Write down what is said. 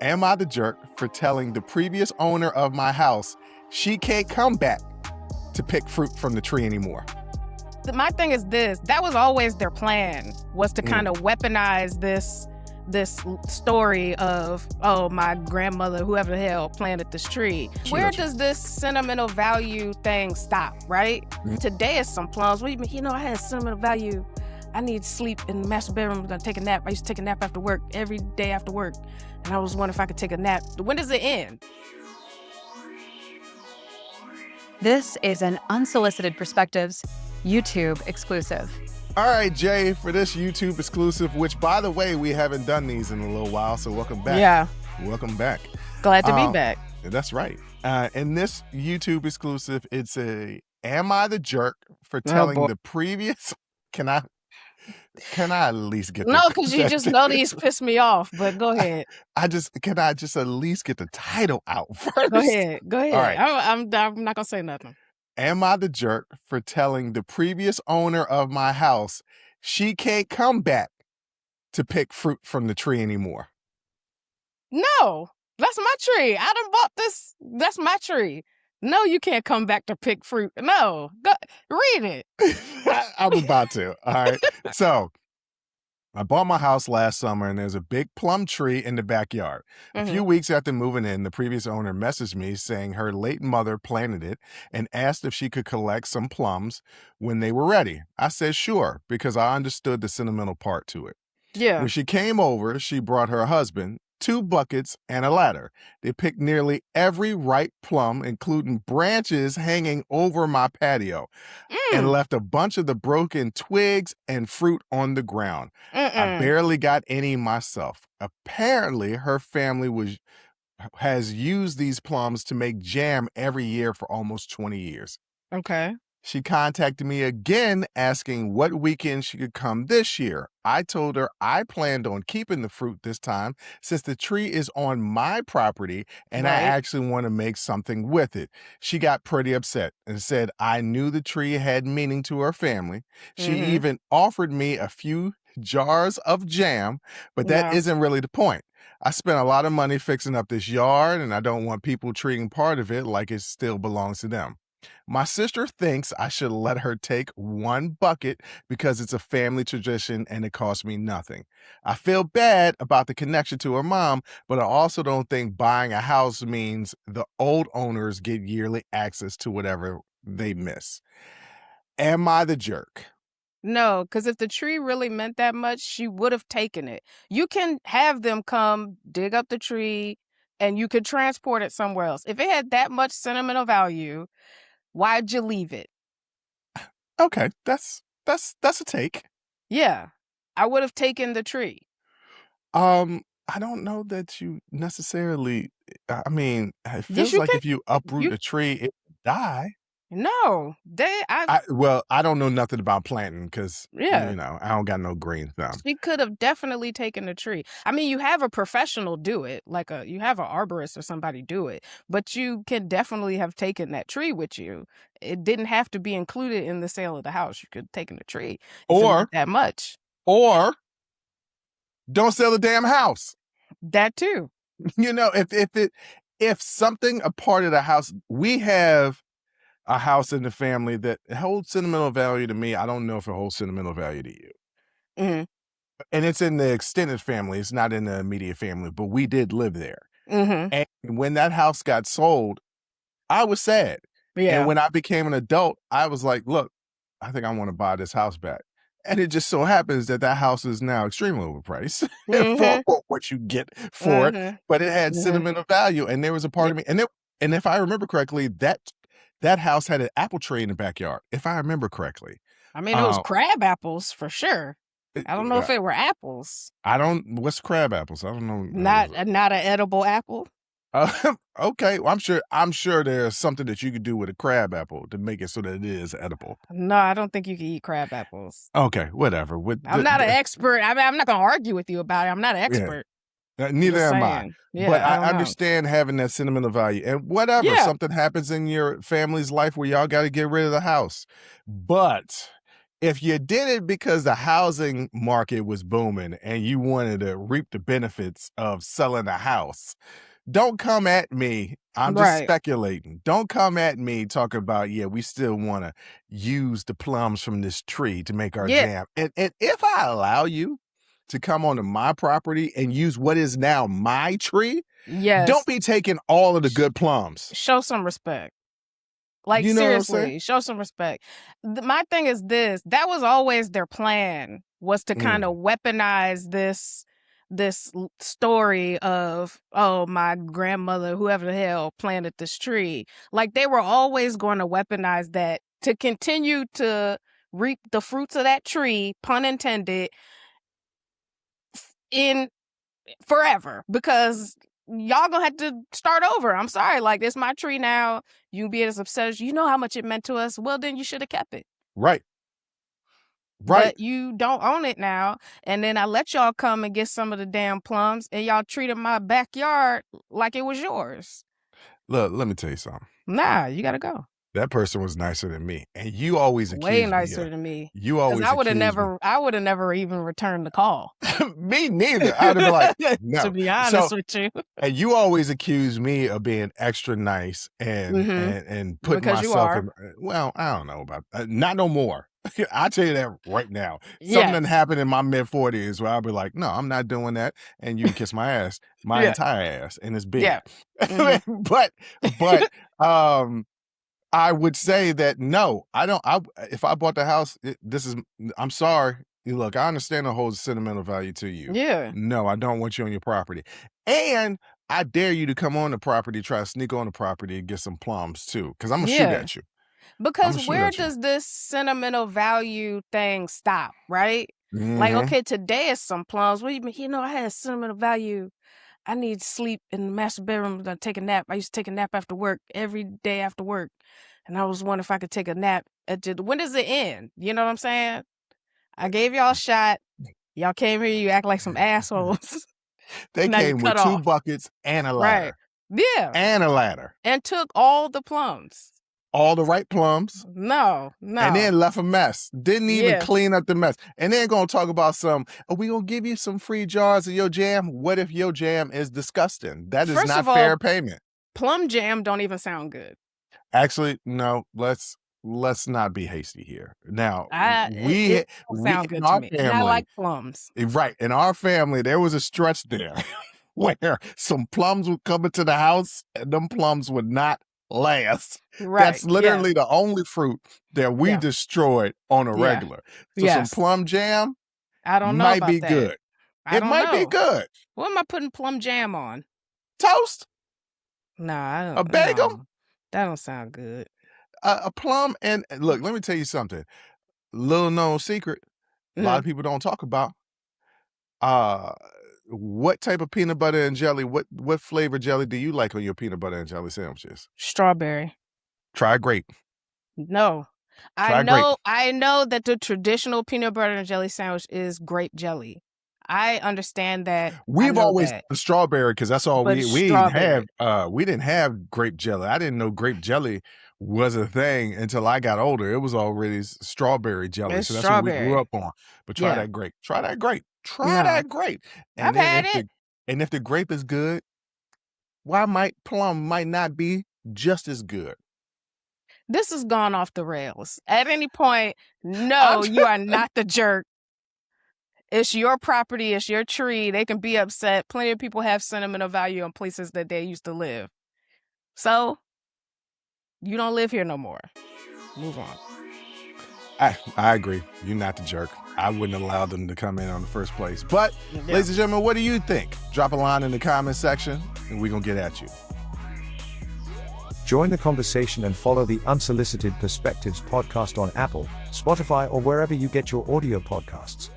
Am I the jerk for telling the previous owner of my house she can't come back to pick fruit from the tree anymore? My thing is this. That was always their plan, was to kind of weaponize this story of, oh, my grandmother, whoever the hell, planted this tree. Where does this sentimental value thing stop, right? Today is some plums. What do you mean? I had sentimental value. I need to sleep in the master bedroom. I take a nap. I used to take a nap after work, every day after work. And I was wondering if I could take a nap. When does it end? This is an Unsolicited Perspectives YouTube exclusive. All right, Jay, for this YouTube exclusive, which, by the way, we haven't done these in a little while, so welcome back. Yeah. Welcome back. Glad to be back. That's right. In this YouTube exclusive, it's a Am I the jerk for telling the previous... Can I at least get No, because you just know these piss me off, but go ahead. Can I just at least get the title out first? Go ahead. All right. I'm not going to say nothing. Am I the jerk for telling the previous owner of my house she can't come back to pick fruit from the tree anymore? No, that's my tree. I done bought this. That's my tree. No, you can't come back to pick fruit. No, go read it. I'm about to. All right. So I bought my house last summer and there's a big plum tree in the backyard. A few weeks after moving in, the previous owner messaged me saying her late mother planted it and asked if she could collect some plums when they were ready. I said, sure, because I understood the sentimental part to it. Yeah. When she came over, she brought her husband, 2 buckets, and a ladder. They picked nearly every ripe plum, including branches hanging over my patio, and left a bunch of the broken twigs and fruit on the ground. I barely got any myself. Apparently, her family has used these plums to make jam every year for almost 20 years. Okay. She contacted me again asking what weekend she could come this year. I told her I planned on keeping the fruit this time since the tree is on my property and I actually want to make something with it. She got pretty upset and said I knew the tree had meaning to her family. She even offered me a few jars of jam, but that isn't really the point. I spent a lot of money fixing up this yard and I don't want people treating part of it like it still belongs to them. My sister thinks I should let her take 1 bucket because it's a family tradition and it costs me nothing. I feel bad about the connection to her mom, but I also don't think buying a house means the old owners get yearly access to whatever they miss. Am I the jerk? No, because if the tree really meant that much, she would have taken it. You can have them come dig up the tree and you could transport it somewhere else. If it had that much sentimental value, why'd you leave it? Okay, that's a take. Yeah, I would have taken the tree. I don't know that you necessarily. I mean, it feels like if you uproot a tree, it would die. No, I don't know nothing about planting because I don't got no green thumb. She could have definitely taken the tree. I mean, you have a professional do it, you have an arborist or somebody do it, but you can definitely have taken that tree with you. It didn't have to be included in the sale of the house. You could have taken the tree or that much. Or don't sell the damn house. That too. If something a part of the house, we have a house in the family that holds sentimental value to me. I don't know if it holds sentimental value to you. And it's in the extended family. It's not in the immediate family, but we did live there. And when that house got sold, I was sad. Yeah. And when I became an adult, I was like, look, I think I want to buy this house back. And it just so happens that house is now extremely overpriced for what you get for it. But it had sentimental value. And there was a part of me. And if I remember correctly, that house had an apple tree in the backyard, if I remember correctly. I mean, it was crab apples for sure. I don't know if it were apples. What's crab apples? I don't know. Not an edible apple. Okay. Well, I'm sure there's something that you could do with a crab apple to make it so that it is edible. No, I don't think you can eat crab apples. Okay, whatever. I'm not an expert. I mean, I'm not going to argue with you about it. I'm not an expert. Neither am I. Yeah, but I understand having that sentimental value. And whatever, something happens in your family's life where y'all got to get rid of the house. But If you did it because the housing market was booming and you wanted to reap the benefits of selling a house, don't come at me. I'm just Right. speculating. Don't come at me talking about, yeah, we still want to use the plums from this tree to make our Yeah. jam. And if I allow you to come onto my property and use what is now my tree, Yes. don't be taking all of the good plums. Show some respect. Like, You know what I'm saying? seriously, show some respect. My thing is this. That was always their plan, was to kind of weaponize this story of, oh, my grandmother, whoever the hell, planted this tree. Like, they were always going to weaponize that to continue to reap the fruits of that tree, pun intended, in forever, because y'all gonna have to start over. I'm sorry. Like, it's my tree now. You can be as upset as you know how much it meant to us. Well, then you should have kept it. Right. But you don't own it now. And then I let y'all come and get some of the damn plums, and y'all treated my backyard like it was yours. Look, let me tell you something. Nah, you gotta go. That person was nicer than me, and you always accuse Way me. nicer than me. You always I would have never even returned the call. Me neither. I'd have been like, no. To be honest with you. And you always accuse me of being extra nice and putting Because you myself are. in. Well, I don't know about not no more. I'll tell you that right now. Yes. Something happened in my mid-40s where I'll be like, no, I'm not doing that. And you can kiss my ass, my entire ass, and it's big. Yeah. but I would say that no, I don't. If I bought the house, I'm sorry. Look, I understand the whole sentimental value to you. Yeah. No, I don't want you on your property. And I dare you to come on the property, try to sneak on the property and get some plums too. Because I'm going to shoot at you. Because where does this sentimental value thing stop, right? Like, okay, today is some plums. What do you mean? You know, I had sentimental value. I need to sleep in the master bedroom to take a nap. I used to take a nap after work, every day after work. And I was wondering if I could take a nap. When does it end? You know what I'm saying? I gave y'all a shot. Y'all came here, you act like some assholes. They came with 2 buckets and a ladder. Right. Yeah. And a ladder. And took all the plums. All the right plums. No. And then left a mess. Didn't even clean up the mess. And then going to talk about we going to give you some free jars of your jam. What if your jam is disgusting? That is First not of all, fair payment. Plum jam don't even sound good. Actually, no, let's not be hasty here. Now, it don't sound good to me. And I like plums. Right. In our family, there was a stretch there where some plums would come into the house and them plums would not last. Right. That's literally the only fruit that we destroyed on a regular. So some plum jam I don't know might about be that. good. It might be good. What am I putting plum jam on? Toast. Nah, I don't. A bagel? No, that don't sound good. A plum, and look, let me tell you something. Little known secret, a lot of people don't talk about. What type of peanut butter and jelly, what flavor jelly do you like on your peanut butter and jelly sandwiches? Strawberry. Try grape. No. I know that the traditional peanut butter and jelly sandwich is grape jelly. I understand that. We've always done strawberry because that's all we didn't have. We didn't have grape jelly. I didn't know grape jelly was a thing until I got older. It was already strawberry jelly. So that's what we grew up on. But try that grape. Try that grape. Try that grape. And I've had it. And if the grape is good, why plum might not be just as good? This has gone off the rails. At any point, no, you are not the jerk. It's your property. It's your tree. They can be upset. Plenty of people have sentimental value in places that they used to live. So, you don't live here no more. Move on. I agree. You're not the jerk. I wouldn't allow them to come in on the first place. But, ladies and gentlemen, what do you think? Drop a line in the comment section, and we're going to get at you. Join the conversation and follow the Unsolicited Perspectives podcast on Apple, Spotify, or wherever you get your audio podcasts.